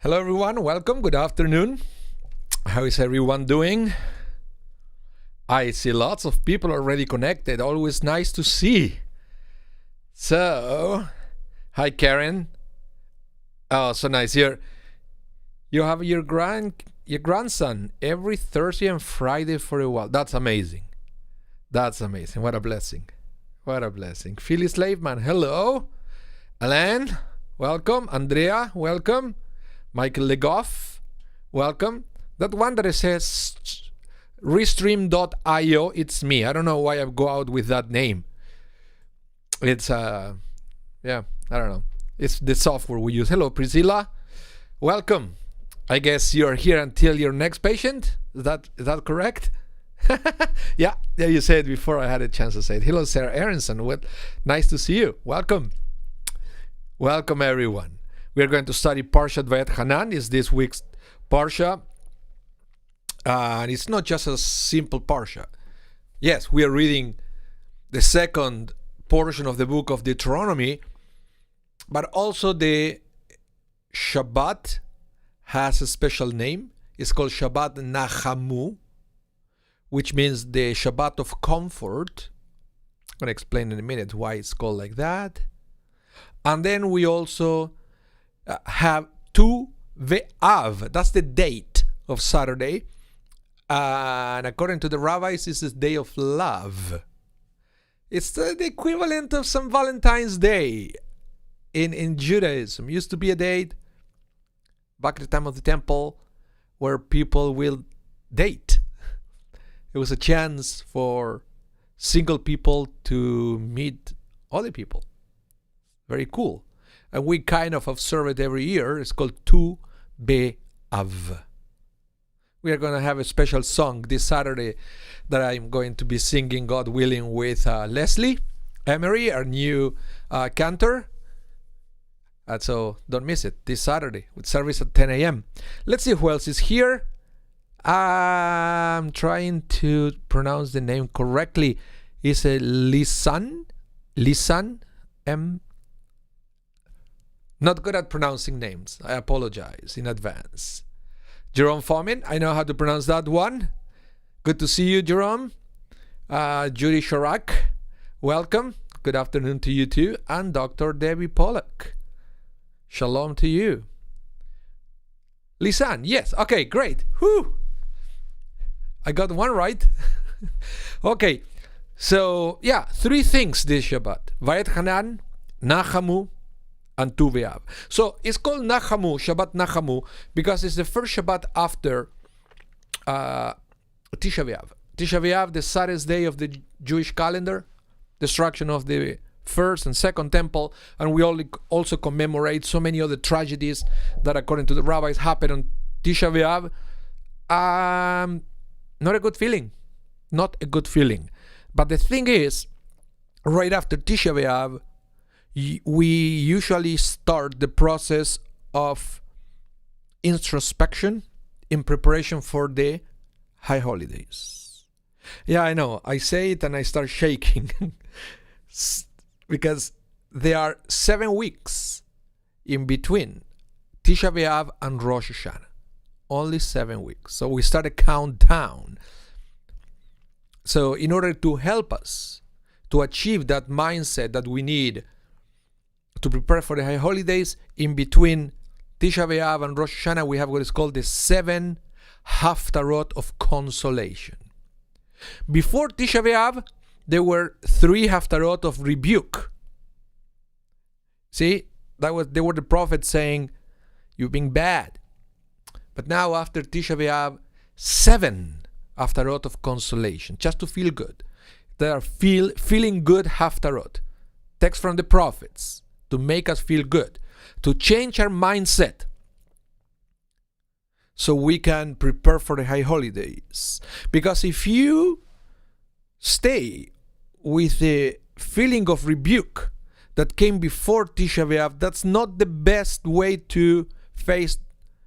Hello everyone, welcome, good afternoon. How is everyone doing? I see lots of people already connected, always nice to see. So, hi Karen. Oh, so nice. You have your grandson every Thursday and Friday for a while. That's amazing. That's amazing. What a blessing. What a blessing. Philly Slaveman, hello. Alain, welcome. Andrea, welcome. Michael Legoff, welcome. That one that it says restream.io, it's me. I don't know why I go out with that name. It's I don't know. It's the software we use. Hello, Priscilla. Welcome. I guess you're here until your next patient. Is that correct? Yeah, you said before I had a chance to say it. Hello, Sarah Aronson. Well, nice to see you. Welcome. Welcome, everyone. We are going to study Parshat Vaetchanan. It's this week's Parsha. And it's not just a simple Parsha. Yes, we are reading the second portion of the book of Deuteronomy, but also the Shabbat has a special name. It's called Shabbat Nachamu, which means the Shabbat of comfort. I'm going to explain in a minute why it's called like that. And then we also have Tu Ve'av. That's the date of Saturday. And according to the rabbis, this is day of love. It's the equivalent of some Valentine's Day in Judaism. It used to be a date back at the time of the temple where people will date. It was a chance for single people to meet other people. Very cool. And we kind of observe it every year. It's called Tu Be'av. We are going to have a special song this Saturday that I'm going to be singing, God willing, with Leslie Emery, our new cantor. So don't miss it this Saturday with service at 10 a.m. Let's see who else is here. I'm trying to pronounce the name correctly. Is it Lisan? Not good at pronouncing names. I apologize in advance. Jerome Fomin, I know how to pronounce that one. Good to see you, Jerome. Judy Shorak, welcome. Good afternoon to you too. And Dr. Debbie Pollack. Shalom to you. Lisan, yes. Okay, great. Whew. I got one right. Okay, so yeah, three things this Shabbat. Vaetchanan, Nachamu, and Tu Ve'av. So it's called Nachamu, Shabbat Nachamu, because it's the first Shabbat after Tisha B'Av. Tisha B'Av, the saddest day of the Jewish calendar, destruction of the first and second temple, and we also commemorate so many other tragedies that, according to the rabbis, happened on Tisha B'Av. Not a good feeling. Not a good feeling. But the thing is, right after Tisha B'Av, we usually start the process of introspection in preparation for the high holidays. Yeah, I know. I say it and I start shaking because there are 7 weeks in between Tisha B'Av and Rosh Hashanah. Only 7 weeks. So we start a countdown. So in order to help us to achieve that mindset that we need to prepare for the high holidays, in between Tisha B'Av and Rosh Hashanah, we have what is called the 7 Haftarot of consolation. Before Tisha B'Av, there were 3 Haftarot of rebuke. See, they were the prophets saying, "You've been bad." But now, after Tisha B'Av, 7 Haftarot of consolation, just to feel good. They are feeling good Haftarot. Text from the prophets to make us feel good, to change our mindset so we can prepare for the high holidays. Because if you stay with the feeling of rebuke that came before Tisha B'Av, that's not the best way to face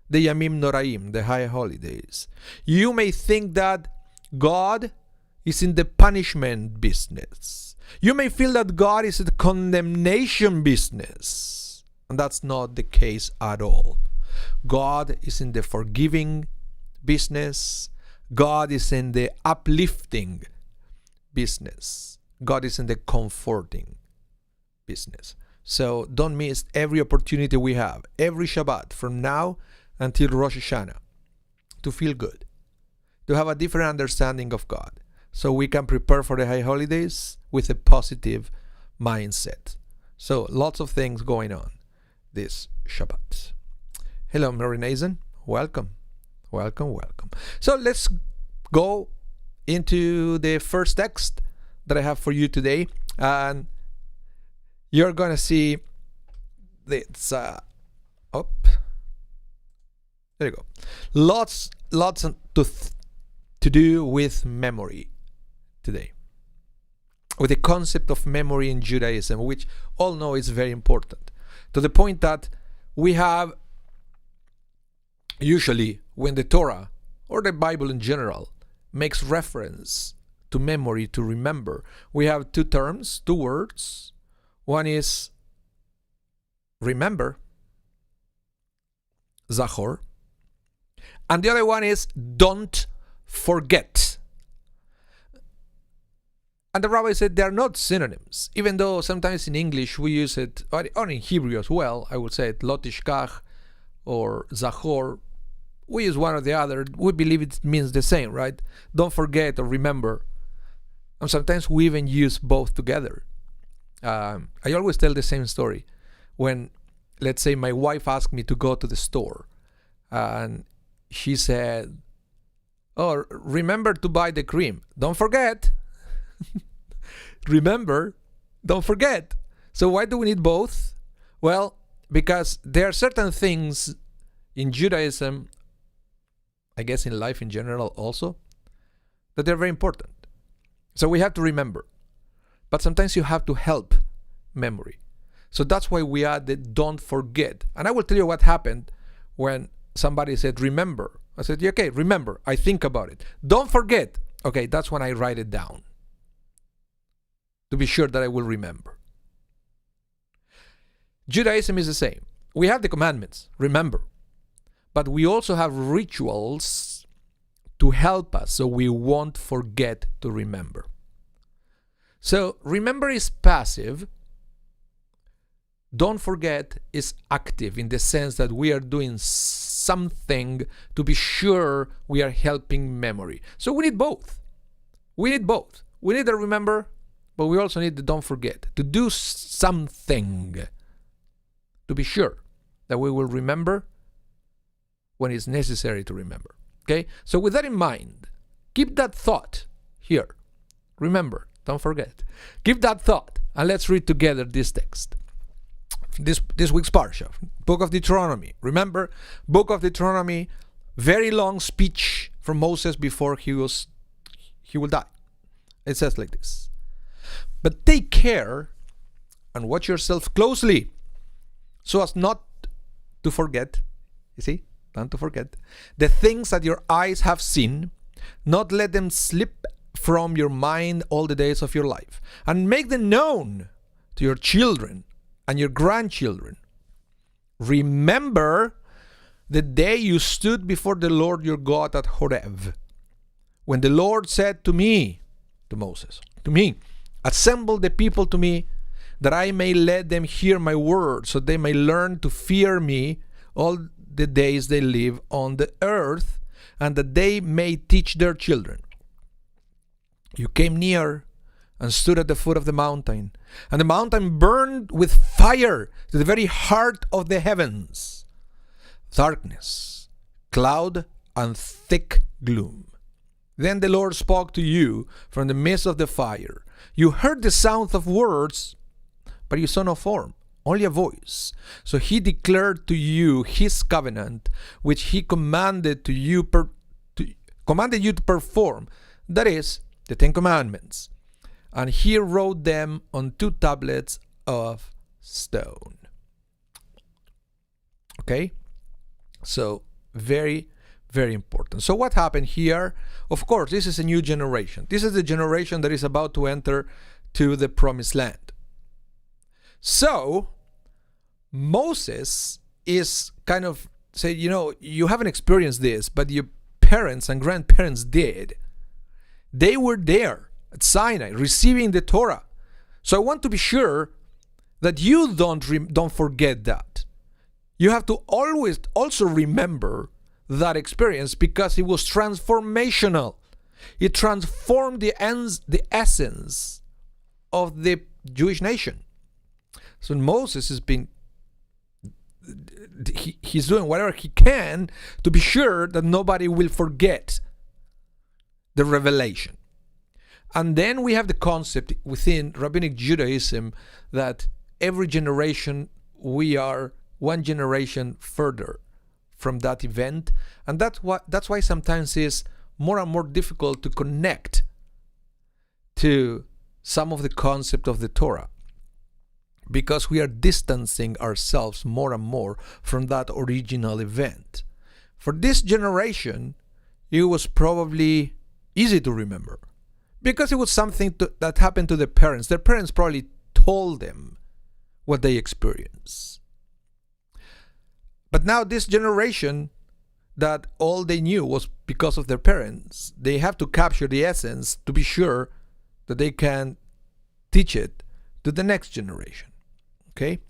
the Yamim Noraim, the high holidays. You may think that God is in the punishment business. You may feel that God is in the condemnation business. And that's not the case at all. God is in the forgiving business. God is in the uplifting business. God is in the comforting business. So don't miss every opportunity we have, every Shabbat from now until Rosh Hashanah, to feel good, to have a different understanding of God, so we can prepare for the high holidays with a positive mindset. So lots of things going on this Shabbat. Hello, Mary Nathan. Welcome. So let's go into the first text that I have for you today, and you're gonna see it's there you go. Lots to do with memory today, with the concept of memory in Judaism, which all know is very important, to the point that we have usually, when the Torah or the Bible in general makes reference to memory, to remember, we have two words. One is remember, zachor, and the other one is don't forget. And the rabbi said they are not synonyms, even though sometimes in English we use it, or in Hebrew as well, I would say it, lo tishkach or zachor. We use one or the other. We believe it means the same, right? Don't forget or remember. And sometimes we even use both together. I always tell the same story. When, let's say, my wife asked me to go to the store, and she said, "Oh, remember to buy the cream. Don't forget." Remember, don't forget. So why do we need both? Well, because there are certain things in Judaism, I guess in life in general also, that they're very important. So we have to remember. But sometimes you have to help memory. So that's why we add the don't forget. And I will tell you what happened when somebody said, remember. I said, yeah, okay, remember. I think about it. Don't forget. Okay, that's when I write it down, to be sure that I will remember. Judaism is the same. We have the commandments, remember. But we also have rituals to help us so we won't forget to remember. So remember is passive. Don't forget is active, in the sense that we are doing something to be sure we are helping memory. So we need both. We need to remember, but we also need to don't forget, to do something to be sure that we will remember when it's necessary to remember. Okay? So with that in mind, keep that thought here. Remember, don't forget. Keep that thought, and let's read together this text. This week's parsha, Book of Deuteronomy. Remember, Book of Deuteronomy, very long speech from Moses before he will die. It says like this: "But take care and watch yourself closely, so as not to forget," you see, not to forget, "the things that your eyes have seen, not let them slip from your mind all the days of your life, and make them known to your children and your grandchildren. Remember the day you stood before the Lord your God at Horeb, when the Lord said to me," to Moses, to me, "assemble the people to me, that I may let them hear my word, so they may learn to fear me all the days they live on the earth, and that they may teach their children. You came near and stood at the foot of the mountain, and the mountain burned with fire to the very heart of the heavens. Darkness, cloud, and thick gloom. Then the Lord spoke to you from the midst of the fire. You heard the sound of words, but you saw no form, only a voice. So he declared to you his covenant, which he commanded you to perform, that is, the Ten Commandments. And he wrote them on 2 tablets of stone." Okay? So, very, very important. So what happened here? Of course, this is a new generation. This is the generation that is about to enter to the promised land. So, Moses is kind of say, you haven't experienced this, but your parents and grandparents did. They were there at Sinai receiving the Torah. So I want to be sure that you don't forget that. You have to always also remember that experience, because it was transformational. It transformed the essence of the Jewish nation. So Moses has been, he's doing whatever he can to be sure that nobody will forget the revelation. And then we have the concept within Rabbinic Judaism that every generation we are one generation further from that event, and that's why sometimes it's more and more difficult to connect to some of the concept of the Torah, because we are distancing ourselves more and more from that original event. For this generation, it was probably easy to remember, because it was something that happened to their parents. Their parents probably told them what they experienced. But now this generation, that all they knew was because of their parents, they have to capture the essence to be sure that they can teach it to the next generation. Okay?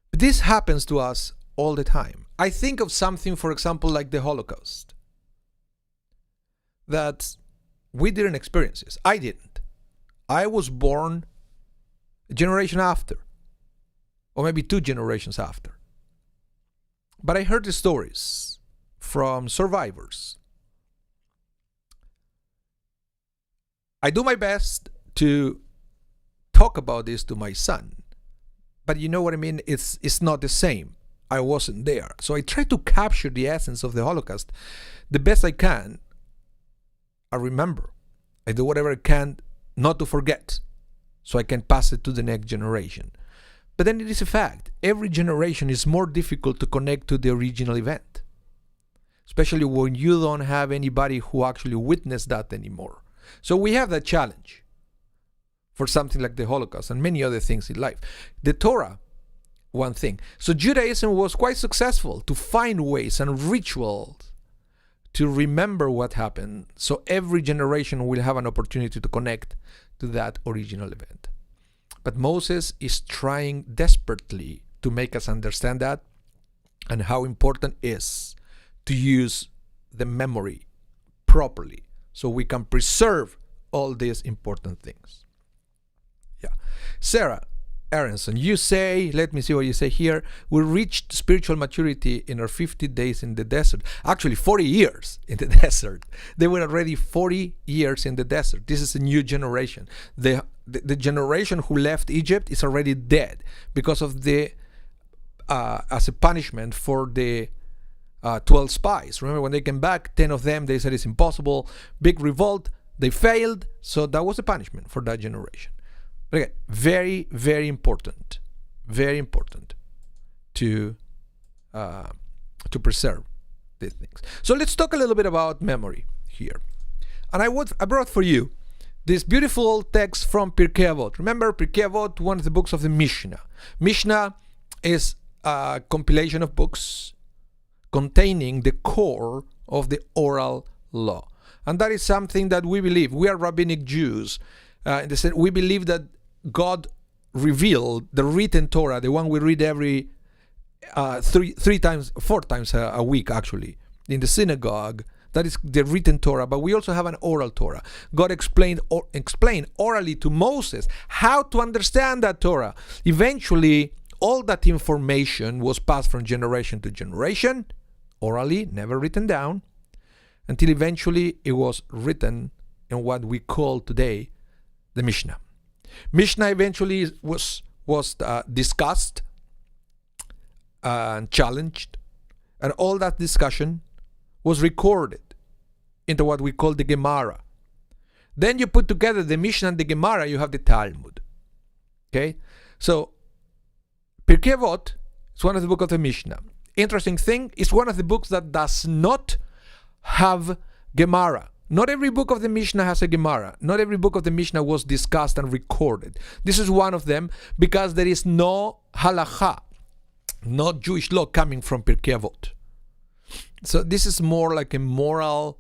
But this happens to us all the time. I think of something, for example, like the Holocaust, that we didn't experience this. I didn't. I was born a generation after, or maybe 2 generations after. But I heard the stories from survivors. I do my best to talk about this to my son, but you know what I mean? It's not the same. I wasn't there. So I try to capture the essence of the Holocaust the best I can. I remember. I do whatever I can not to forget, so I can pass it to the next generation. But then it is a fact. Every generation is more difficult to connect to the original event, especially when you don't have anybody who actually witnessed that anymore. So we have that challenge for something like the Holocaust and many other things in life. The Torah, one thing. So Judaism was quite successful to find ways and rituals to remember what happened, so every generation will have an opportunity to connect to that original event. But Moses is trying desperately to make us understand that, and how important it is to use the memory properly so we can preserve all these important things. Yeah. Sarah Aronson, you say, let me see what you say here, we reached spiritual maturity in our 50 days in the desert. Actually, 40 years in the desert. They were already 40 years in the desert. This is a new generation. The generation who left Egypt is already dead because of the, as a punishment for the 12 spies. Remember, when they came back, 10 of them, they said it's impossible. Big revolt. They failed. So that was the punishment for that generation. But again, very, very important to preserve these things. So let's talk a little bit about memory here. And I brought for you this beautiful text from Pirkei Avot. Remember, Pirkei Avot, one of the books of the Mishnah. Mishnah is a compilation of books containing the core of the oral law. And that is something that we believe. We are rabbinic Jews. In the sense, we believe that God revealed the written Torah, the one we read every 4 times a week, actually, in the synagogue. That is the written Torah, but we also have an oral Torah. God explained orally to Moses how to understand that Torah. Eventually, all that information was passed from generation to generation, orally, never written down, until eventually it was written in what we call today the Mishnah. Mishnah eventually was discussed and challenged, and all that discussion was recorded into what we call the Gemara. Then you put together the Mishnah and the Gemara, you have the Talmud. Okay? So, Pirkei Avot is one of the books of the Mishnah. Interesting thing, it's one of the books that does not have Gemara. Not every book of the Mishnah has a Gemara. Not every book of the Mishnah was discussed and recorded. This is one of them because there is no halakha. not Jewish law coming from Pirkei Avot. So this is more like a moral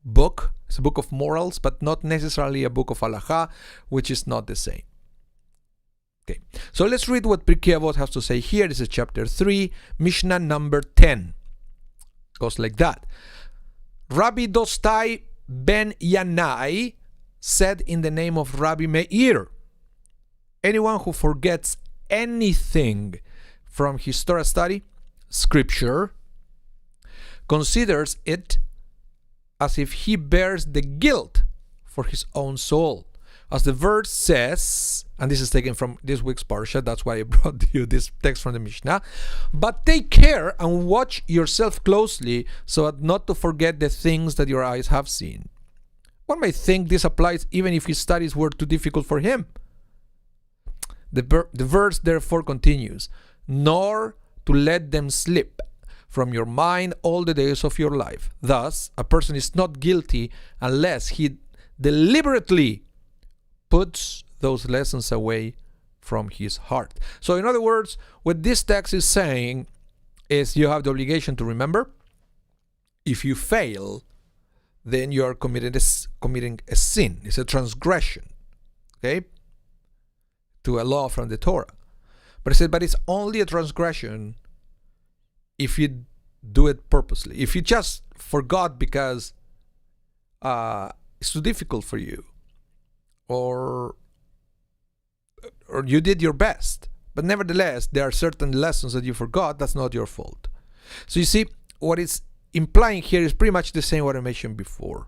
book. It's a book of morals, but not necessarily a book of halacha, which is not the same. Okay, so let's read what Pirkei Avot has to say here. This is chapter 3, Mishnah number 10. It goes like that. Rabbi Dostai ben Yanai said in the name of Rabbi Meir, anyone who forgets anything from his Torah study, scripture, considers it as if he bears the guilt for his own soul. As the verse says, and this is taken from this week's parsha, that's why I brought you this text from the Mishnah, but take care and watch yourself closely so as not to forget the things that your eyes have seen. One might think this applies even if his studies were too difficult for him. The verse therefore continues, nor to let them slip from your mind all the days of your life. Thus, a person is not guilty unless he deliberately puts those lessons away from his heart. So in other words, what this text is saying is you have the obligation to remember. If you fail, then you are committing a sin. It's a transgression, okay, to a law from the Torah. But it said, but it's only a transgression if you do it purposely. If you just forgot because it's too difficult for you, or you did your best, but nevertheless there are certain lessons that you forgot, that's not your fault. So you see, what it's implying here is pretty much the same what I mentioned before.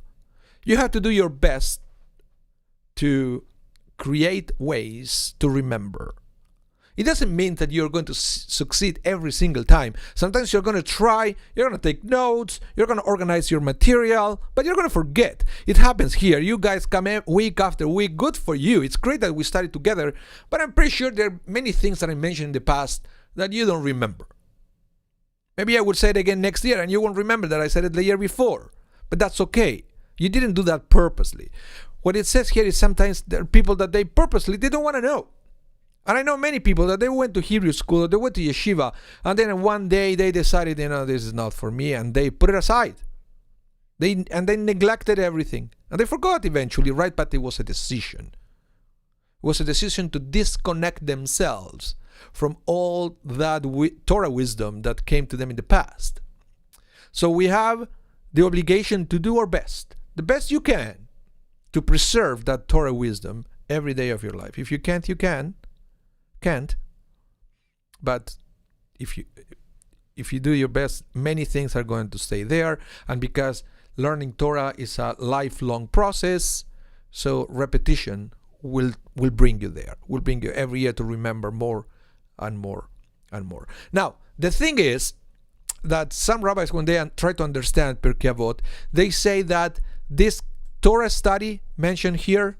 You have to do your best to create ways to remember. It doesn't mean that you're going to succeed every single time. Sometimes you're going to try, you're going to take notes, you're going to organize your material, but you're going to forget. It happens here. You guys come in week after week. Good for you. It's great that we studied together, but I'm pretty sure there are many things that I mentioned in the past that you don't remember. Maybe I would say it again next year and you won't remember that I said it the year before, but that's okay. You didn't do that purposely. What it says here is sometimes there are people that they don't want to know. And I know many people that they went to Hebrew school, or they went to yeshiva, and then one day they decided, this is not for me, and they put it aside. They neglected everything. And they forgot eventually, right? But it was a decision. It was a decision to disconnect themselves from all that Torah wisdom that came to them in the past. So we have the obligation to do our best, the best you can, to preserve that Torah wisdom every day of your life. If you can't, you can't, but if you do your best, many things are going to stay there. And because learning Torah is a lifelong process, so repetition will bring you there, will bring you every year to remember more and more and more. Now, the thing is that some rabbis, when they try to understand Pirkei Avot, they say that this Torah study mentioned here,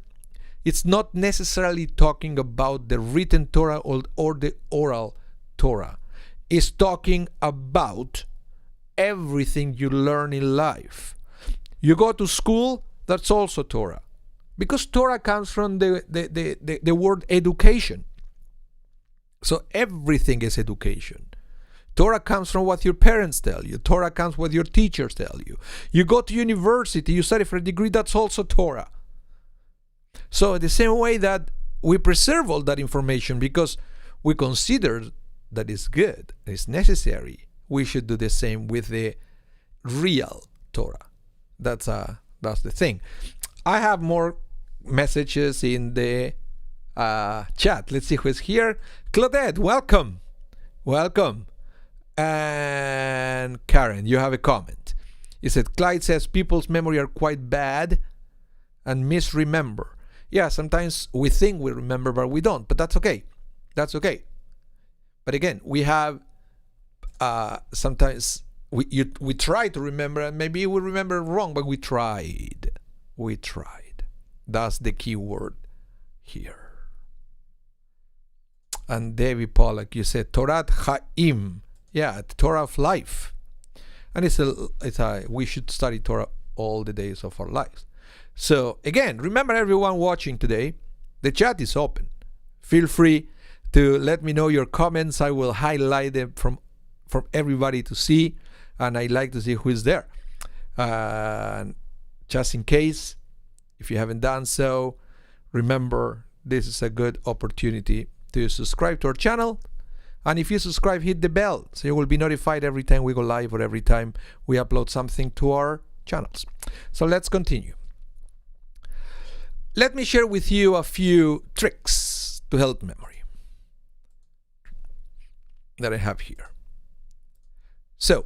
it's not necessarily talking about the written Torah or the oral Torah. It's talking about everything you learn in life. You go to school, that's also Torah. Because Torah comes from the word education. So everything is education. Torah comes from what your parents tell you. Torah comes from what your teachers tell you. You go to university, you study for a degree, that's also Torah. So the same way that we preserve all that information because we consider that it's good, it's necessary, we should do the same with the real Torah. That's the thing. I have more messages in the chat. Let's see who's here. Claudette, welcome. And Karen, you have a comment. You said, Clyde says people's memory are quite bad and misremember. Yeah, sometimes we think we remember, but we don't. But that's okay. That's okay. But again, we have sometimes we try to remember, and maybe we remember wrong, but we tried. That's the key word here. And David Pollack, you said Torat Chaim. Yeah, the Torah of life. And we should study Torah all the days of our lives. So again, remember everyone watching today, the chat is open. Feel free to let me know your comments. I will highlight them from everybody to see, and I like to see who is there. Just in case, if you haven't done so, remember this is a good opportunity to subscribe to our channel. And if you subscribe, hit the bell so you will be notified every time we go live or every time we upload something to our channels. So let's continue. Let me share with you a few tricks to help memory that I have here. So,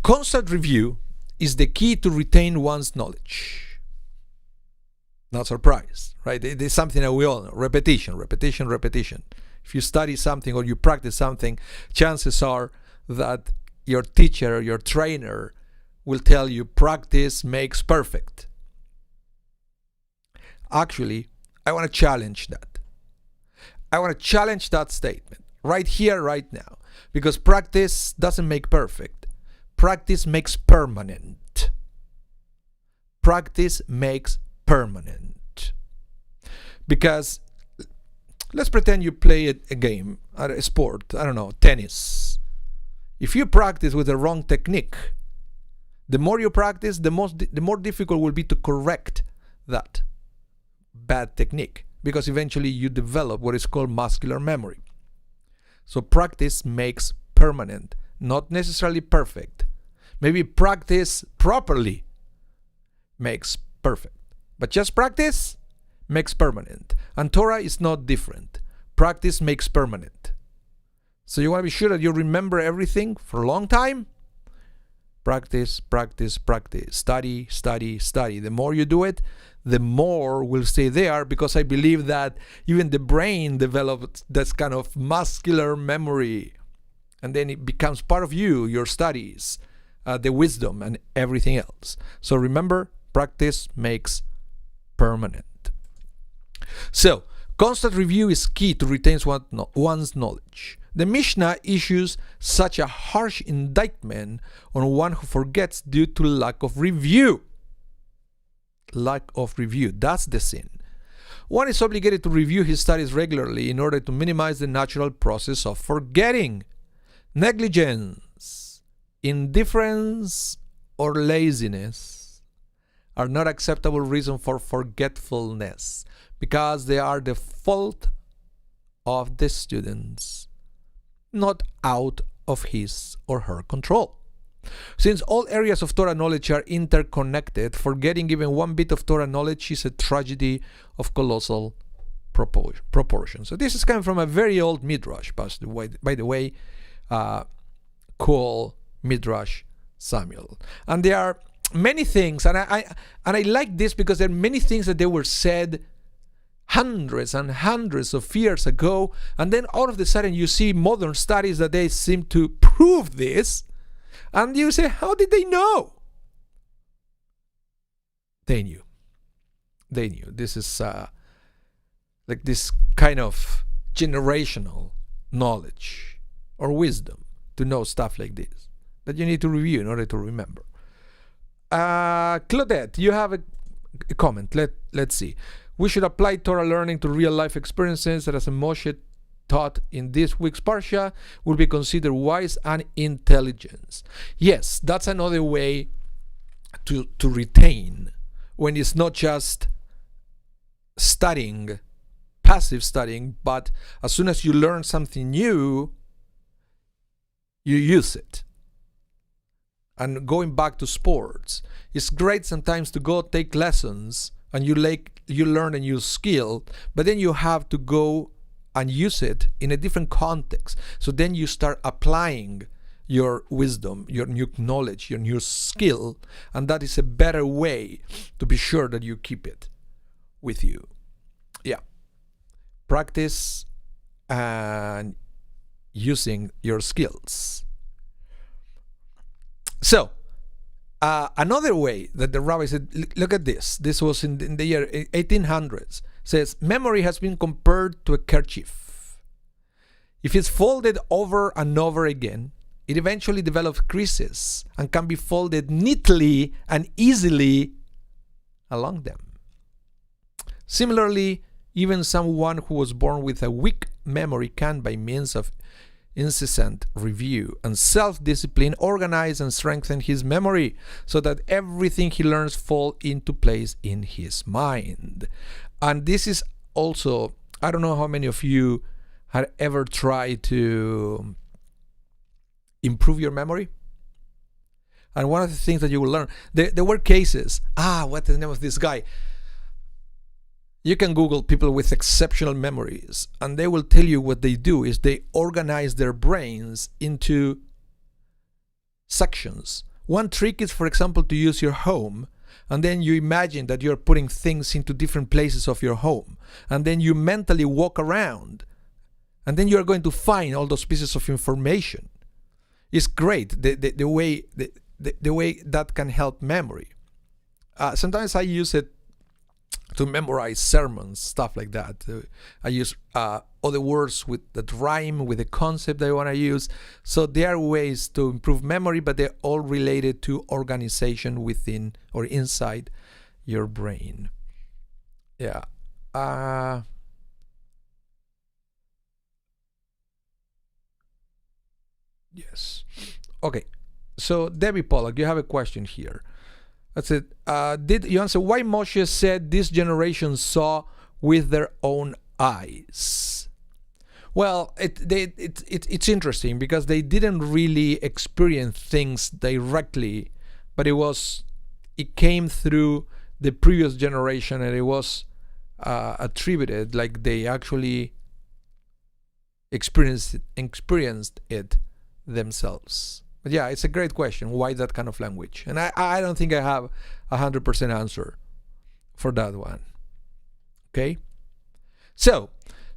constant review is the key to retain one's knowledge. Not surprised, right? It is something that we all know. Repetition, repetition, repetition. If you study something or you practice something, chances are that your teacher or your trainer will tell you practice makes perfect. Actually, I want to challenge that. I want to challenge that statement right here, right now, because practice doesn't make perfect. Practice makes permanent. Practice makes permanent. Because let's pretend you play a game, a sport, I don't know, tennis. If you practice with the wrong technique, the more you practice, the more difficult it will be to correct that bad technique, because eventually you develop what is called muscular memory. So practice makes permanent, not necessarily perfect. Maybe practice properly makes perfect, but just practice makes permanent. And Torah is not different. Practice makes permanent. So you want to be sure that you remember everything for a long time. Practice, practice, practice. Study, study, study. The more you do it, the more will stay there, because I believe that even the brain develops this kind of muscular memory. And then it becomes part of you, your studies, the wisdom, and everything else. So remember, practice makes permanent. So, constant review is key to retain one's knowledge. The Mishnah issues such a harsh indictment on one who forgets due to lack of review. Lack of review, that's the sin. One is obligated to review his studies regularly in order to minimize the natural process of forgetting. Negligence, indifference, or laziness are not acceptable reasons for forgetfulness, because they are the fault of the students, not out of his or her control. Since all areas of Torah knowledge are interconnected, forgetting even one bit of Torah knowledge is a tragedy of colossal proportions. So this is coming from a very old midrash, by the way, called Midrash Samuel. And there are many things, and I like this because there are many things that they were said hundreds and hundreds of years ago, and then all of a sudden you see modern studies that they seem to prove this, and you say, how did they know? They knew. They knew. This is like this kind of generational knowledge or wisdom to know stuff like this that you need to review in order to remember. Claudette, you have a comment. Let's see. We should apply Torah learning to real life experiences that, as Moshe taught in this week's Parsha, will be considered wise and intelligence. Yes, that's another way to retain, when it's not just studying, passive studying, but as soon as you learn something new, you use it. And going back to sports, it's great sometimes to go take lessons and you learn a new skill, but then you have to go and use it in a different context. So then you start applying your wisdom, your new knowledge, your new skill, and that is a better way to be sure that you keep it with you. Yeah. Practice and using your skills. So, another way that the rabbi said, look at this. This was in the year 1800s. Says, memory has been compared to a kerchief. If it's folded over and over again, it eventually develops creases and can be folded neatly and easily along them. Similarly, even someone who was born with a weak memory can, by means of incessant review and self-discipline, organize and strengthen his memory so that everything he learns fall into place in his mind. And this is also, I don't know how many of you had ever tried to improve your memory. And one of the things that you will learn, there were cases, what's the name of this guy? You can Google people with exceptional memories, and they will tell you what they do is they organize their brains into sections. One trick is, for example, to use your home, and then you imagine that you're putting things into different places of your home, and then you mentally walk around, and then you're going to find all those pieces of information. It's great the way that can help memory. Sometimes I use it to memorize sermons, stuff like that. I use other words that rhyme with the concept that I want to use. So there are ways to improve memory, but they're all related to organization within or inside your brain. Yeah. Yes. Okay. So Debbie Pollock, you have a question here. That's it. Did you answer why Moshe said this generation saw with their own eyes? Well, it's interesting because they didn't really experience things directly, but it came through the previous generation, and it was attributed like they actually experienced it themselves. But yeah, it's a great question. Why that kind of language? And I don't think I have 100% answer for that one. Okay? So,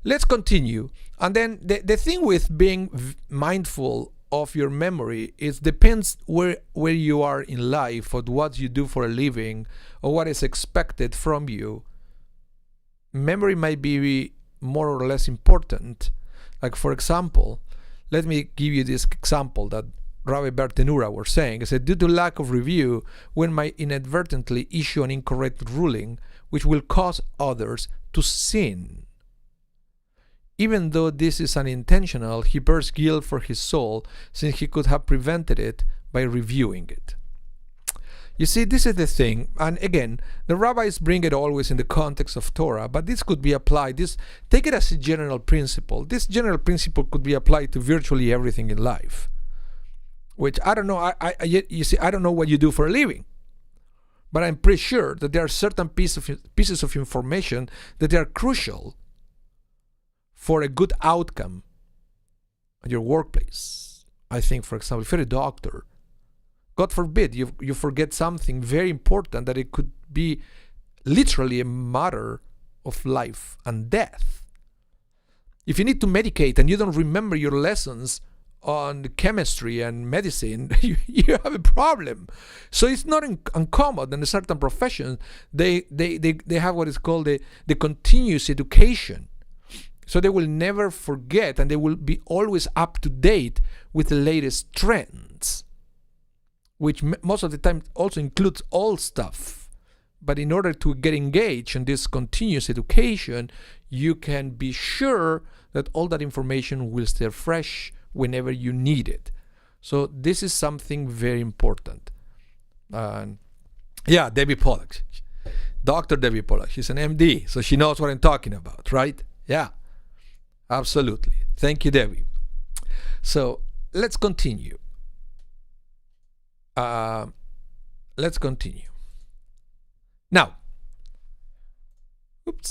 let's continue. And then the thing with being mindful of your memory is depends where you are in life, or what you do for a living, or what is expected from you. Memory might be more or less important. Like, for example, let me give you this example that Rabbi Bertenura was saying. He said, due to lack of review, one might inadvertently issue an incorrect ruling, which will cause others to sin. Even though this is unintentional, he bears guilt for his soul, since he could have prevented it by reviewing it. You see, this is the thing, and again, the rabbis bring it always in the context of Torah, but this could be applied, take it as a general principle. This general principle could be applied to virtually everything in life. Which I don't know, you see, I don't know what you do for a living, but I'm pretty sure that there are certain pieces of information that are crucial for a good outcome at your workplace. I think, for example, if you're a doctor, God forbid you forget something very important that it could be literally a matter of life and death. If you need to medicate and you don't remember your lessons on chemistry and medicine, you have a problem. So it's not uncommon in a certain profession. They have what is called the continuous education. So they will never forget, and they will be always up to date with the latest trends, which most of the time also includes old stuff. But in order to get engaged in this continuous education, you can be sure that all that information will stay fresh whenever you need it. So this is something very important. Yeah, Debbie Pollock, Dr. Debbie Pollock, she's an MD, so she knows what I'm talking about, right? Yeah, absolutely. Thank you, Debbie. So let's continue. Let's continue. Now, it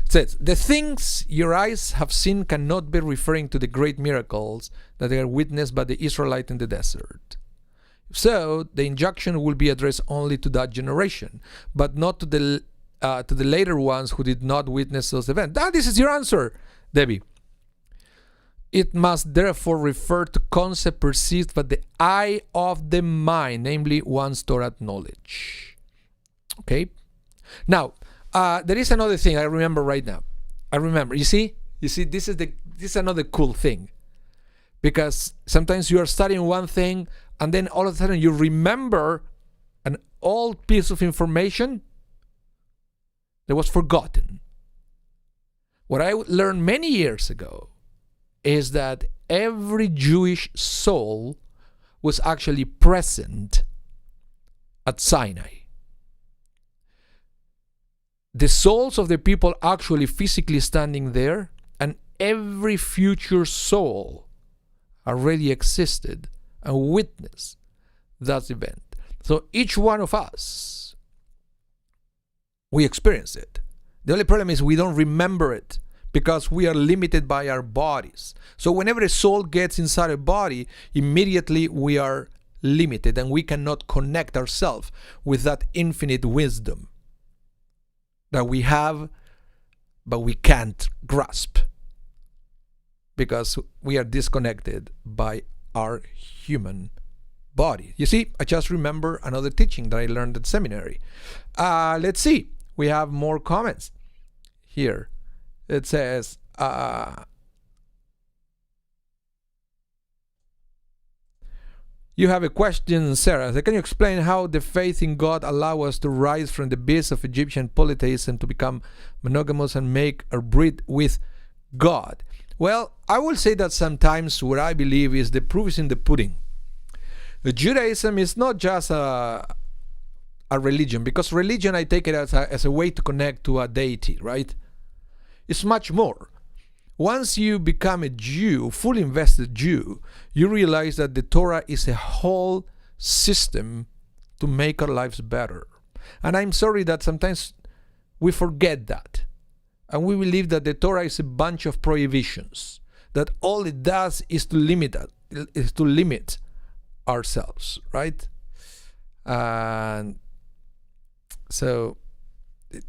says, the things your eyes have seen cannot be referring to the great miracles that are witnessed by the Israelites in the desert. So the injunction will be addressed only to that generation, but not to the later ones who did not witness those events. This is your answer, Debbie. It must therefore refer to concept perceived by the eye of the mind, namely one's Torah knowledge. Okay? Now, there is another thing I remember right now. You see, this is another cool thing, because sometimes you are studying one thing and then all of a sudden you remember an old piece of information that was forgotten. What I learned many years ago is that every Jewish soul was actually present at Sinai. The souls of the people actually physically standing there, and every future soul already existed and witnessed that event. So each one of us, we experience it. The only problem is we don't remember it because we are limited by our bodies. So whenever a soul gets inside a body, immediately we are limited and we cannot connect ourselves with that infinite wisdom that we have, but we can't grasp because we are disconnected by our human body. You see, I just remember another teaching that I learned at seminary. Let's see. We have more comments here. It says, you have a question, Sarah. Can you explain how the faith in God allow us to rise from the abyss of Egyptian polytheism to become monogamous and make or breed with God? Well, I will say that sometimes what I believe is the proof is in the pudding. Judaism is not just a religion, because religion, I take it as a way to connect to a deity, right? It's much more. Once you become a Jew, fully invested Jew, you realize that the Torah is a whole system to make our lives better. And I'm sorry that sometimes we forget that. And we believe that the Torah is a bunch of prohibitions, that all it does is to limit ourselves, right? And so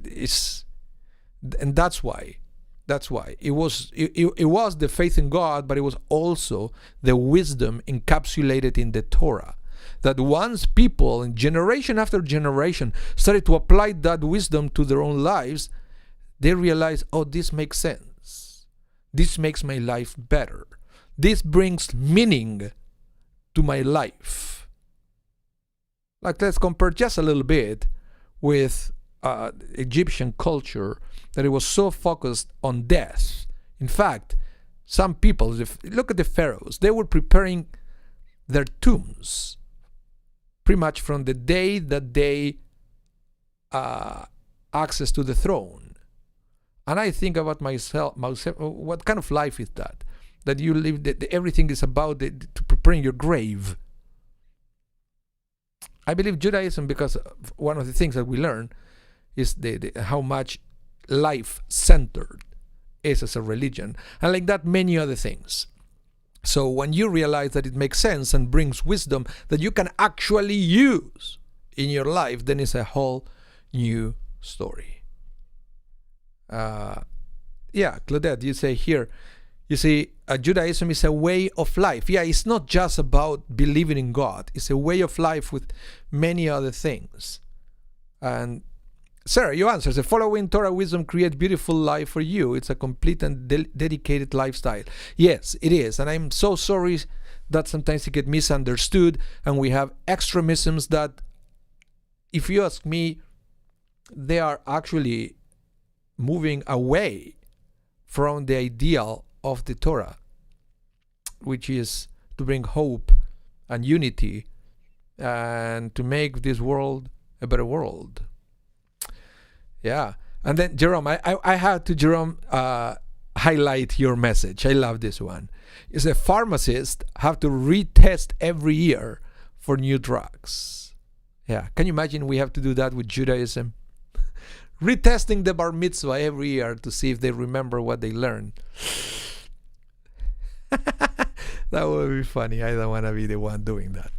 it's, and that's why it was the faith in God, but it was also the wisdom encapsulated in the Torah, that once people in generation after generation started to apply that wisdom to their own lives, they realized, oh, this makes sense, this makes my life better, this brings meaning to my life. Like, let's compare just a little bit with Egyptian culture, that it was so focused on death. In fact, some people, look at the pharaohs, they were preparing their tombs pretty much from the day that they access to the throne. And I think about myself, what kind of life is that? That you live, that everything is about to preparing your grave. I believe Judaism, because one of the things that we learn is how much life-centered is as a religion. And like that, many other things. So when you realize that it makes sense and brings wisdom that you can actually use in your life, then it's a whole new story. Yeah, Claudette, you say here, you see, Judaism is a way of life. Yeah, it's not just about believing in God. It's a way of life with many other things. And Sarah, you answer, the following Torah wisdom creates beautiful life for you. It's a complete and dedicated lifestyle. Yes, it is. And I'm so sorry that sometimes it gets misunderstood and we have extremisms that, if you ask me, they are actually moving away from the ideal of the Torah, which is to bring hope and unity and to make this world a better world. Yeah. And then Jerome, I had to, Jerome, highlight your message. I love this one. Is a pharmacist have to retest every year for new drugs. Yeah. Can you imagine we have to do that with Judaism? Retesting the bar mitzvah every year to see if they remember what they learned. That would be funny. I don't want to be the one doing that.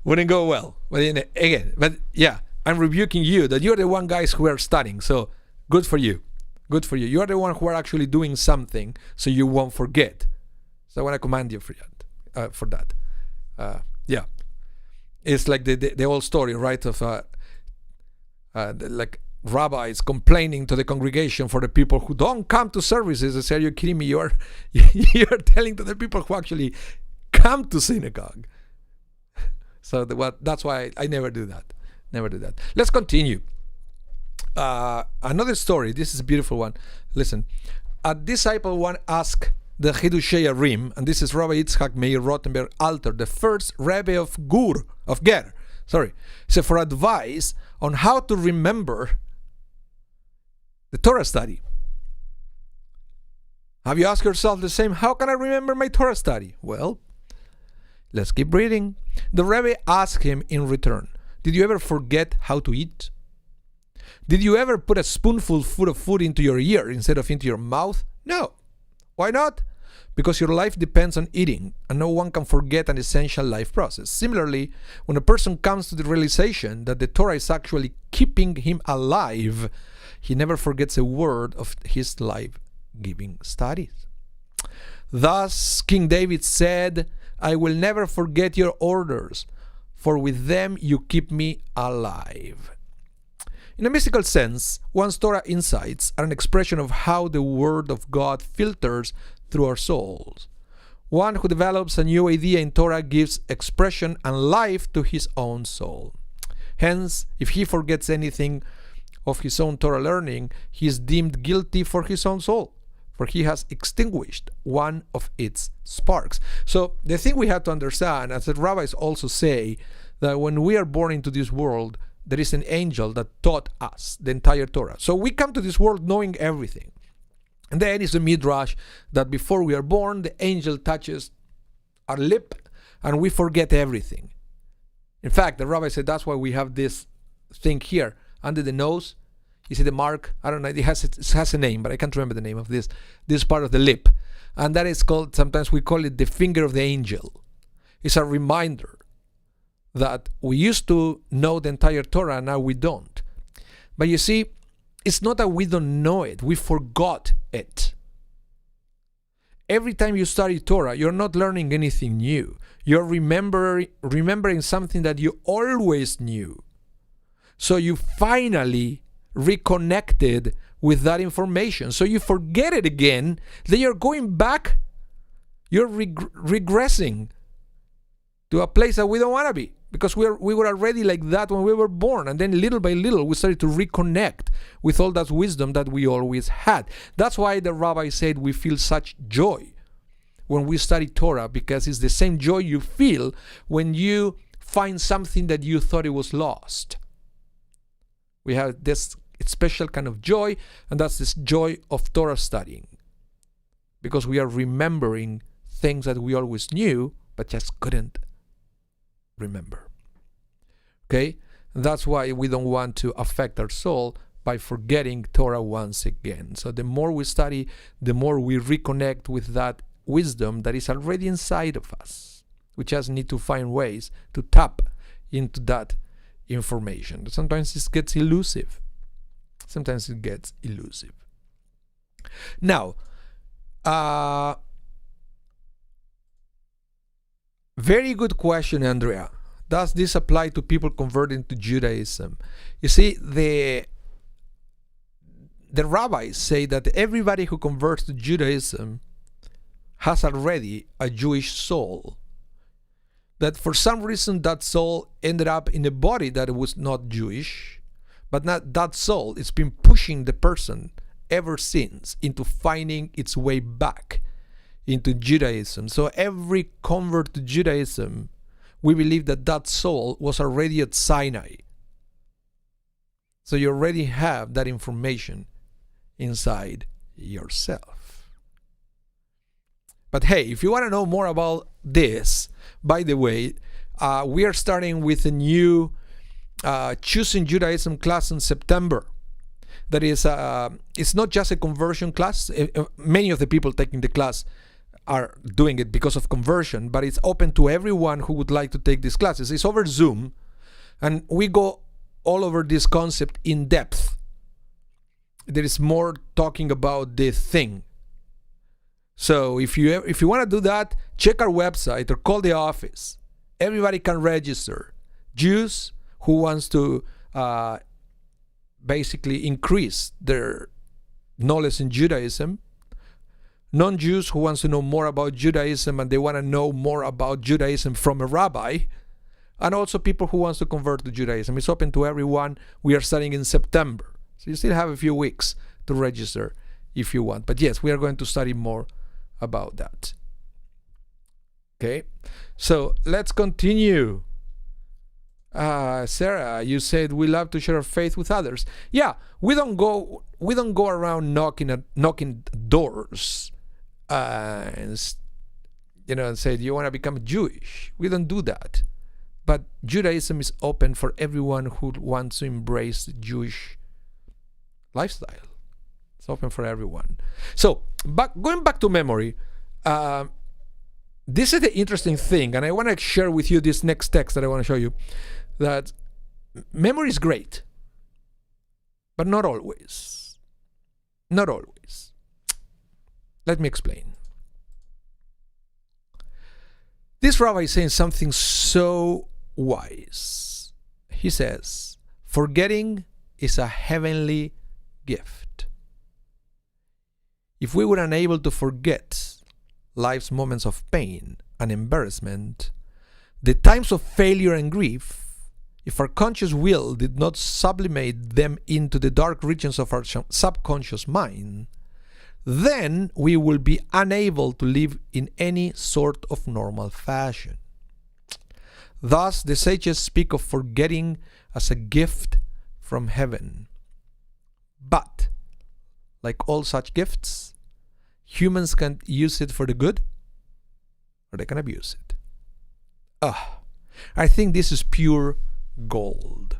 Wouldn't go well. But again, yeah, I'm rebuking you that you're the one guys who are studying. So good for you. Good for you. You're the one who are actually doing something so you won't forget. So I want to commend you for that. Yeah. It's like the old story, right, of like rabbis complaining to the congregation for the people who don't come to services. They say, are you kidding me? You're telling to the people who actually come to synagogue. So that's why I never do that. Never do that. Let's continue. Another story. This is a beautiful one. Listen. a disciple one asked the Chidushei Arim, and this is Rabbi Yitzchak Meir Rothenberg Alter, the first Rebbe of Ger, so for advice on how to remember the Torah study. Have you asked yourself the same? How can I remember my Torah study? Well, let's keep reading. The Rebbe asked him in return, did you ever forget how to eat? Did you ever put a spoonful of food into your ear instead of into your mouth? No. Why not? Because your life depends on eating, and no one can forget an essential life process. Similarly, when a person comes to the realization that the Torah is actually keeping him alive, he never forgets a word of his life-giving studies. Thus, King David said, I will never forget your orders, for with them you keep me alive. In a mystical sense, one's Torah insights are an expression of how the Word of God filters through our souls. One who develops a new idea in Torah gives expression and life to his own soul. Hence, if he forgets anything of his own Torah learning, he is deemed guilty for his own soul, for he has extinguished one of its sparks. So the thing we have to understand, as the rabbis also say, that when we are born into this world, there is an angel that taught us the entire Torah. So we come to this world knowing everything. And then is the midrash that before we are born, the angel touches our lip and we forget everything. In fact, the rabbi said that's why we have this thing here under the nose. You see the mark? I don't know. It has a name, but I can't remember the name of this part of the lip. And that is called, sometimes we call it the finger of the angel. It's a reminder that we used to know the entire Torah and now we don't. But you see, it's not that we don't know it, we forgot it. Every time you study Torah, you're not learning anything new. You're remembering something that you always knew. So you finally reconnected with that information. So you forget it again, then you're going back, you're regressing to a place that we don't want to be. Because we were already like that when we were born. And then little by little, we started to reconnect with all that wisdom that we always had. That's why the rabbi said we feel such joy when we study Torah, because it's the same joy you feel when you find something that you thought it was lost. We have this special kind of joy, and that's this joy of Torah studying. Because we are remembering things that we always knew, but just couldn't remember. Okay? And that's why we don't want to affect our soul by forgetting Torah once again. So the more we study, the more we reconnect with that wisdom that is already inside of us. We just need to find ways to tap into that information. Sometimes it gets elusive. Now, very good question, Andrea. Does this apply to people converting to Judaism? You see, the rabbis say that everybody who converts to Judaism has already a Jewish soul. That for some reason that soul ended up in a body that was not Jewish, but not that soul. It's been pushing the person ever since into finding its way back into Judaism. So every convert to Judaism, we believe that soul was already at Sinai. So you already have that information inside yourself. But hey, if you want to know more about this, by the way, we are starting with a new Choosing Judaism class in September. That is, it's not just a conversion class. Many of the people taking the class are doing it because of conversion, but it's open to everyone who would like to take these classes. It's over Zoom, and we go all over this concept in depth. There is more talking about this thing. So if you want to do that, check our website or call the office. Everybody can register. Jews who wants to basically increase their knowledge in Judaism, non-Jews who wants to know more about Judaism and they want to know more about Judaism from a rabbi, and also people who wants to convert to Judaism. It's open to everyone. We are starting in September. So you still have a few weeks to register if you want. But yes, we are going to study more about that. Okay, so let's continue. Sarah, you said we love to share our faith with others. Yeah, we don't go around knocking doors, and say, do you want to become Jewish? We don't do that. But Judaism is open for everyone who wants to embrace the Jewish lifestyle. It's open for everyone. So, going back to memory, this is the interesting thing, and I want to share with you this next text that I want to show you, that memory is great, but not always. Not always. Let me explain. This rabbi is saying something so wise. He says, forgetting is a heavenly gift. If we were unable to forget life's moments of pain and embarrassment, the times of failure and grief, if our conscious will did not sublimate them into the dark regions of our subconscious mind, then we will be unable to live in any sort of normal fashion. Thus, the sages speak of forgetting as a gift from heaven. But, like all such gifts, humans can use it for the good, or they can abuse it. I think this is pure gold.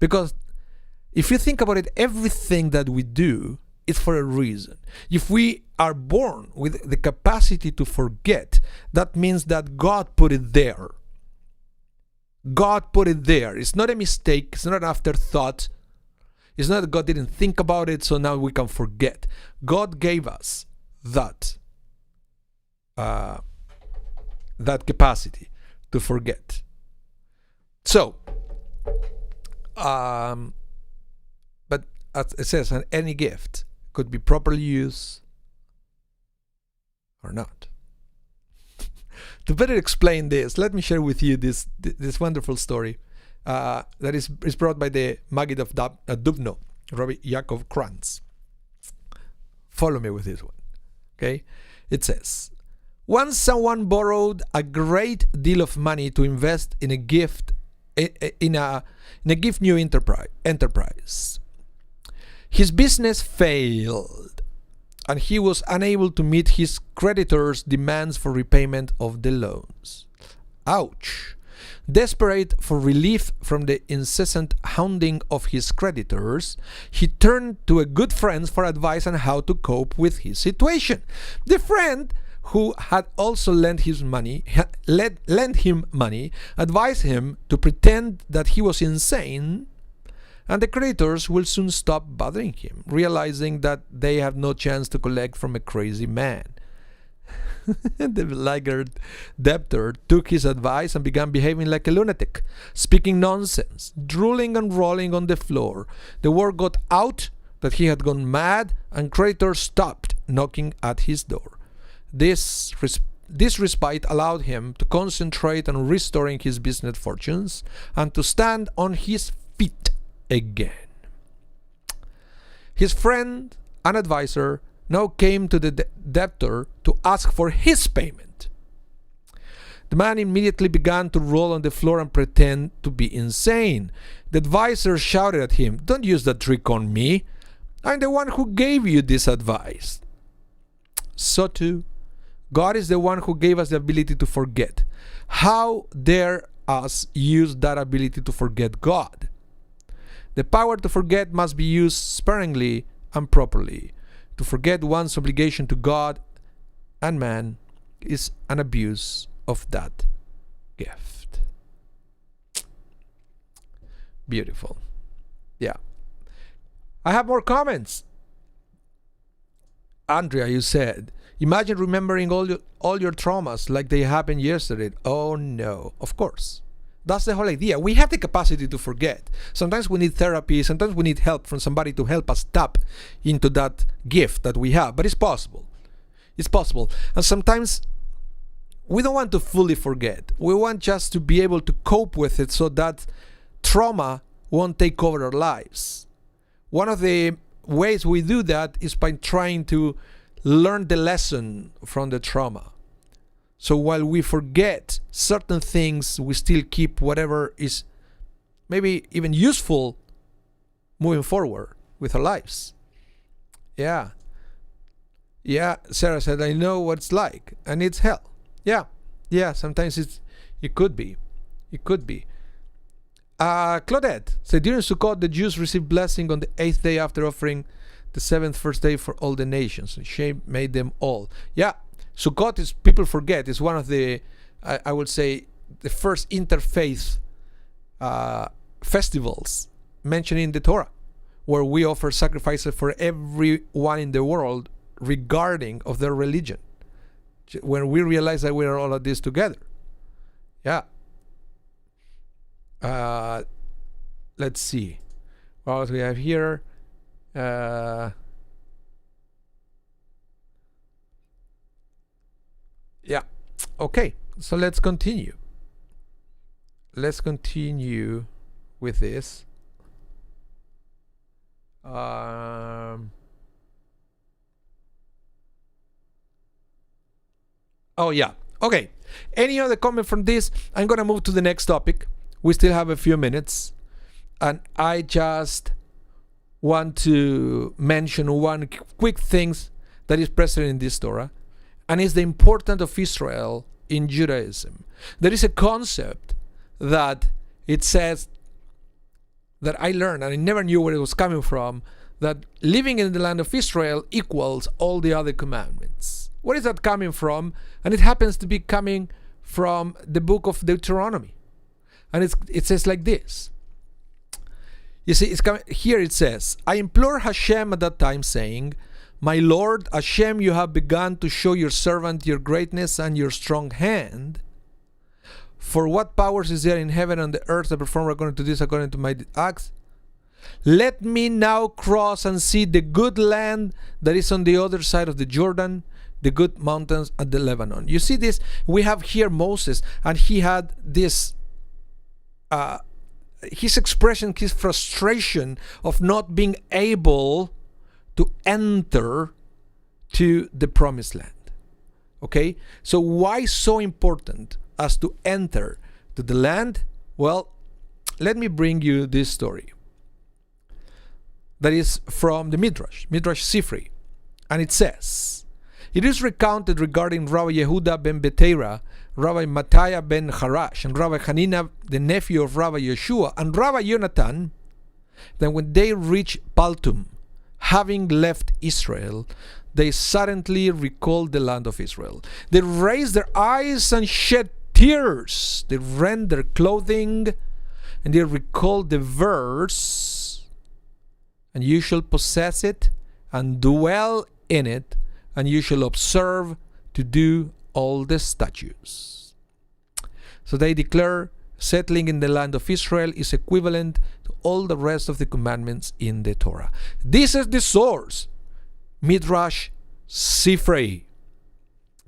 Because if you think about it, everything that we do is for a reason. If we are born with the capacity to forget, that means that God put it there. God put it there. It's not a mistake. It's not an afterthought. It's not that God didn't think about it, so now we can forget. God gave us that capacity to forget. So, but as it says, any gift could be properly used or not. To better explain this, let me share with you this wonderful story that is brought by the Maggid of Dubno, Rabbi Yaakov Kranz. Follow me with this one. Okay, it says, once someone borrowed a great deal of money to invest in a gift new enterprise. His business failed, and he was unable to meet his creditors' demands for repayment of the loans. Ouch! Desperate for relief from the incessant hounding of his creditors, he turned to a good friend for advice on how to cope with his situation. The friend, who had also lent him money, advised him to pretend that he was insane, and the creditors will soon stop bothering him, realizing that they have no chance to collect from a crazy man. The laggard debtor took his advice and began behaving like a lunatic, speaking nonsense, drooling and rolling on the floor. The word got out that he had gone mad, and creditors stopped knocking at his door. This respite allowed him to concentrate on restoring his business fortunes and to stand on his feet again. His friend and advisor now came to the debtor to ask for his payment. The man immediately began to roll on the floor and pretend to be insane. The advisor shouted at him, "Don't use that trick on me. I'm the one who gave you this advice." So too, God is the one who gave us the ability to forget. How dare us use that ability to forget God? The power to forget must be used sparingly and properly. To forget one's obligation to God and man is an abuse of that gift. Beautiful. Yeah. I have more comments. Andrea, you said, imagine remembering all your traumas like they happened yesterday. Oh no, of course. That's the whole idea. We have the capacity to forget. Sometimes we need therapy. Sometimes we need help from somebody to help us tap into that gift that we have. But it's possible. It's possible. And sometimes we don't want to fully forget. We want just to be able to cope with it so that trauma won't take over our lives. One of the ways we do that is by trying to learn the lesson from the trauma. So while we forget certain things, we still keep whatever is maybe even useful moving forward with our lives. Yeah. Sarah said, I know what it's like, and it's hell. Yeah. Sometimes it could be. Claudette said, during Sukkot, the Jews received blessing on the 8th day after offering the 7th first day for all the nations. And shame made them all. Yeah, Sukkot is, people forget, is one of the, I would say, the first interfaith festivals mentioned in the Torah, where we offer sacrifices for everyone in the world regarding of their religion. When we realize that we are all of this together. Yeah. Let's see what else we have here. Yeah, okay, so let's continue with this. Oh yeah, okay, any other comment from this? I'm gonna move to the next topic. We still have a few minutes, and I just want to mention one quick thing that is present in this Torah, and is the importance of Israel in Judaism. There is a concept that it says that I learned, and I never knew where it was coming from, that living in the land of Israel equals all the other commandments. Where is that coming from? And it happens to be coming from the book of Deuteronomy. And it says like this. You see, here it says, I implore Hashem at that time, saying, my Lord, Hashem, you have begun to show your servant your greatness and your strong hand. For what powers is there in heaven and the earth that perform according to this, according to my acts? Let me now cross and see the good land that is on the other side of the Jordan, the good mountains at the Lebanon. You see this? We have here Moses, and he had this his expression, his frustration of not being able to enter to the promised land. Okay, so why so important as to enter to the land? Well, let me bring you this story that is from the Midrash Sifri, and it says, it is recounted regarding Rabbi Yehuda ben Beteira, Rabbi Matthiah ben Harash, and Rabbi Hanina, the nephew of Rabbi Yeshua, and Rabbi Yonatan, that when they reached Paltum, having left Israel, they suddenly recalled the land of Israel. They raised their eyes and shed tears. They rent their clothing, and they recalled the verse, and you shall possess it and dwell in it, and you shall observe to do all the statutes. So they declare settling in the land of Israel is equivalent to all the rest of the commandments in the Torah. This is the source, Midrash Sifrei.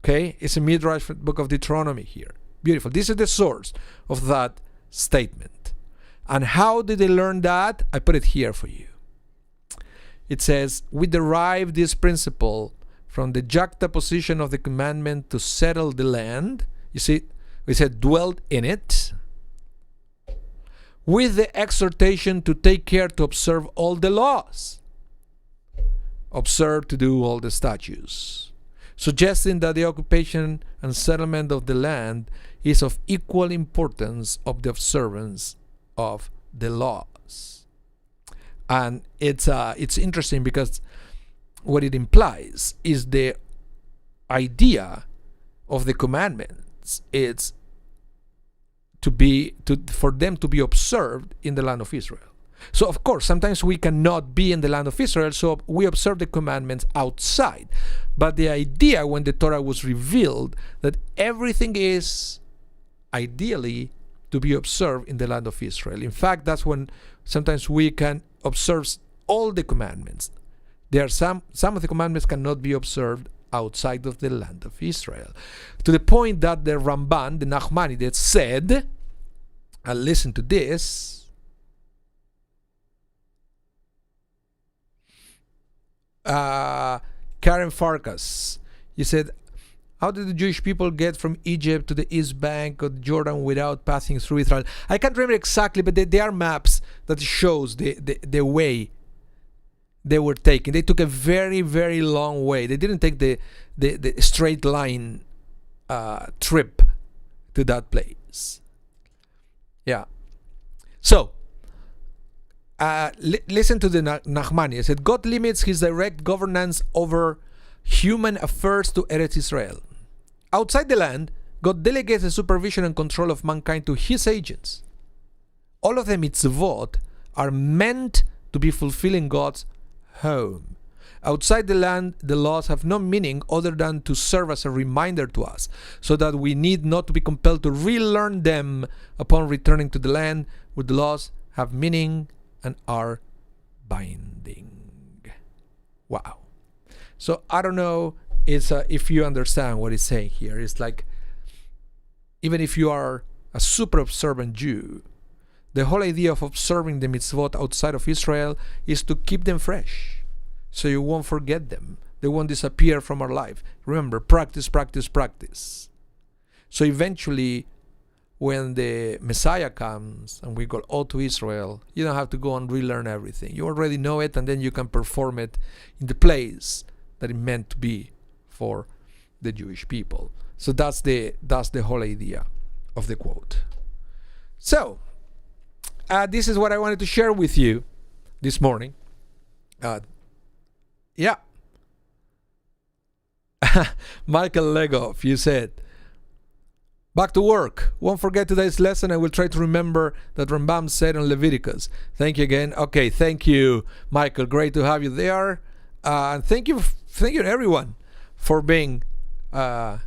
Okay, it's a Midrash book of Deuteronomy here. Beautiful. This is the source of that statement. And how did they learn that? I put it here for you. It says, we derive this principle from the juxtaposition of the commandment to settle the land. You see, we said dwelled in it, with the exhortation to take care to observe all the laws. Observe to do all the statutes. Suggesting that the occupation and settlement of the land is of equal importance of the observance of the laws. And it's interesting because what it implies is the idea of the commandments. It's for them to be observed in the land of Israel. So of course, sometimes we cannot be in the land of Israel, so we observe the commandments outside. But the idea when the Torah was revealed that everything is ideally to be observed in the land of Israel. In fact, that's when sometimes we can observe all the commandments. There are some of the commandments cannot be observed outside of the land of Israel. To the point that the Ramban, the Nachmanides, said, and listen to this, Karen Farkas, you said, how did the Jewish people get from Egypt to the East Bank of Jordan without passing through Israel? I can't remember exactly, but there are maps that shows the way they were taking. They took a very, very long way. They didn't take the straight line trip to that place. Yeah. So, listen to the Nachmani. It said, God limits his direct governance over human affairs to Eretz Israel. Outside the land, God delegates the supervision and control of mankind to his agents. All of the mitzvot are meant to be fulfilling God's home. Outside the land, the laws have no meaning other than to serve as a reminder to us, so that we need not to be compelled to relearn them upon returning to the land where the laws have meaning and are binding. Wow. So I don't know if you understand what he's saying here. It's like, even if you are a super observant Jew, the whole idea of observing the mitzvot outside of Israel is to keep them fresh, so you won't forget them. They won't disappear from our life. Remember, practice, practice, practice. So eventually, when the Messiah comes and we go all to Israel, you don't have to go and relearn everything. You already know it, and then you can perform it in the place that it meant to be for the Jewish people. So that's the whole idea of the quote. So this is what I wanted to share with you this morning. Yeah. Michael Legov, you said, back to work. Won't forget today's lesson. I will try to remember that Rambam said on Leviticus. Thank you again. Okay, thank you, Michael. Great to have you there. And thank you everyone for being here.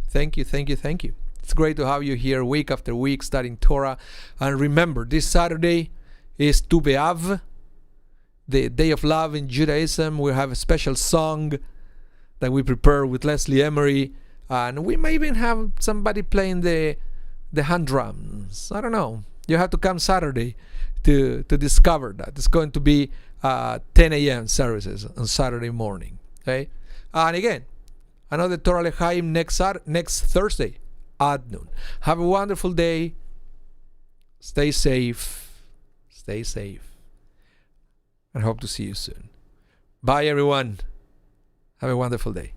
Thank you. It's great to have you here week after week studying Torah. And remember, this Saturday is Tu B'Av, the Day of Love in Judaism. We have a special song that we prepare with Leslie Emery, and we may even have somebody playing the hand drums. I don't know. You have to come Saturday to discover that. It's going to be 10 a.m. services on Saturday morning. Okay, and again, another Torah L'Chaim next Thursday at noon. Have a wonderful day. Stay safe, and hope to see you soon. Bye, everyone. Have a wonderful day.